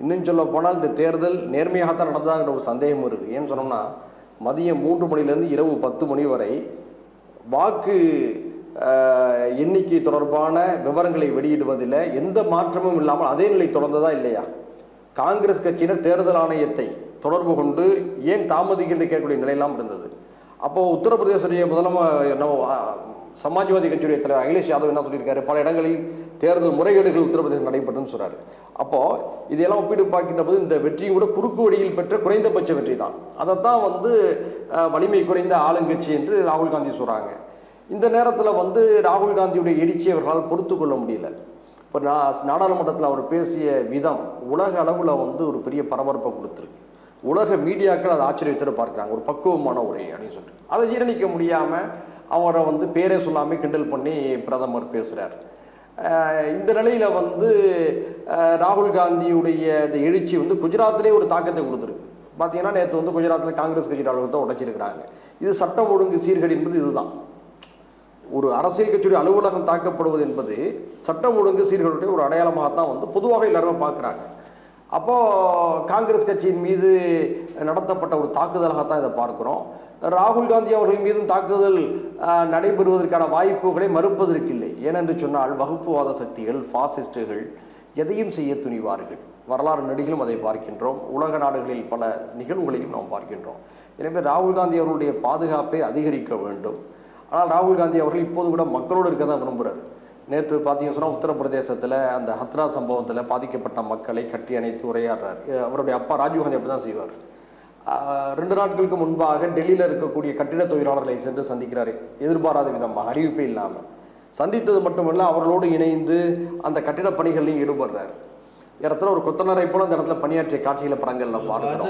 இன்னும் சொல்ல போனால் இந்த தேர்தல் நேர்மையாகத்தான் நடந்ததாங்கிற ஒரு சந்தேகம் இருக்குது. ஏன்னு சொன்னோம்னா மதியம் 3 மணிலேருந்து இரவு 10 மணி வரை வாக்கு எண்ணிக்கை தொடர்பான விவரங்களை வெளியிடுவதில் எந்த மாற்றமும் இல்லாமல் அதே நிலை தொடர்ந்ததா இல்லையா? காங்கிரஸ் கட்சியினர் தேர்தல் ஆணையத்தை தொடர்பு கொண்டு ஏன் தாமதிக்கின்ற கேட்கக்கூடிய நிலையெல்லாம் இருந்தது. அப்போது உத்தரப்பிரதேச சமாஜ்வாதி கட்சியுடைய தலைவர் அகிலேஷ் யாதவ் என்ன சொல்லியிருக்காரு, பல இடங்களில் தேர்தல் முறைகேடுகள் உத்தரப்பிரதேசம் நடைபெற்றுன்னு சொல்றாரு. அப்போது இதையெல்லாம் ஒப்பிட்டு பார்க்கின்ற போது இந்த வெற்றியும் கூட குறுக்கு வழியில் பெற்ற குறைந்தபட்ச வெற்றி தான். அதைத்தான் வலிமை குறைந்த ஆளுங்கட்சி என்று ராகுல் காந்தி சொல்கிறாங்க. இந்த நேரத்தில் ராகுல் காந்தியுடைய எழுச்சியை அவர்களால் பொறுத்து கொள்ள முடியல. இப்போ நாடாளுமன்றத்தில் அவர் பேசிய விதம் உலக அளவில் ஒரு பெரிய பரபரப்பை கொடுத்துருக்கு. உலக மீடியாக்கள் அதை ஆச்சரியத்தோடு பார்க்குறாங்க. ஒரு பக்குவமான உரை அப்படின்னு சொல்லிட்டு அதை ஜீரணிக்க முடியாமல் அவரை பேரே சொல்லாமல் கிண்டல் பண்ணி பிரதமர் பேசுகிறார். இந்த நிலையில் ராகுல் காந்தியுடைய இந்த எழுச்சி குஜராத்திலே ஒரு தாக்கத்தை கொடுத்துருக்கு. பார்த்தீங்கன்னா நேற்று குஜராத்தில் காங்கிரஸ் கட்சி அலுவலகத்தை உடைச்சிருக்கிறாங்க. இது சட்டம் ஒழுங்கு சீர்கேடு என்பது இதுதான். ஒரு அரசியல் கட்சியுடைய அலுவலகம் தாக்கப்படுவது என்பது சட்டம் ஒழுங்கு சீர்கேடுடைய ஒரு அடையாளமாகத்தான் பொதுவாக எல்லாருமே பார்க்குறாங்க. அப்போது காங்கிரஸ் கட்சியின் மீது நடத்தப்பட்ட ஒரு தாக்குதலாகத்தான் இதை பார்க்குறோம். ராகுல் காந்தி அவர்கள் மீதும் தாக்குதல் நடைபெறுவதற்கான வாய்ப்புகளை மறுப்பதற்கு இல்லை. ஏனென்று சொன்னால் வகுப்புவாத சக்திகள், பாசிஸ்டுகள் எதையும் செய்ய துணிவார்கள். வரலாறு நடிகளும் அதை பார்க்கின்றோம். உலக நாடுகளில் பல நிகழ்வுகளையும் நாம் பார்க்கின்றோம். எனவே ராகுல் காந்தி அவர்களுடைய பாதுகாப்பை அதிகரிக்க வேண்டும். ஆனால் ராகுல் காந்தி அவர்கள் இப்போது கூட மக்களோடு இருக்க தான் விரும்புகிறார். நேற்று பார்த்தீங்கன்னா சொன்னால் உத்தரப்பிரதேசத்தில் அந்த ஹத்ரா சம்பவத்தில் பாதிக்கப்பட்ட மக்களை கட்டி அணைத்து உரையாடுறார். அவருடைய அப்பா ராஜீவ்காந்தி அப்படி தான் செய்வார். 2 நாட்களுக்கு முன்பாக டெல்லியில் இருக்கக்கூடிய கட்டிட தொழிலாளர்களை சென்று சந்திக்கிறார். எதிர்பாராத விதமாக அறிவிப்பே இல்லாமல் சந்தித்தது மட்டுமல்ல, அவர்களோடு இணைந்து அந்த கட்டிட பணிகளையும் ஈடுபடுறார். இடத்துல ஒரு கொத்தனரை போல அந்த இடத்துல பணியாற்றிய காட்சிகளை படங்களில் பார்க்கிறோம்.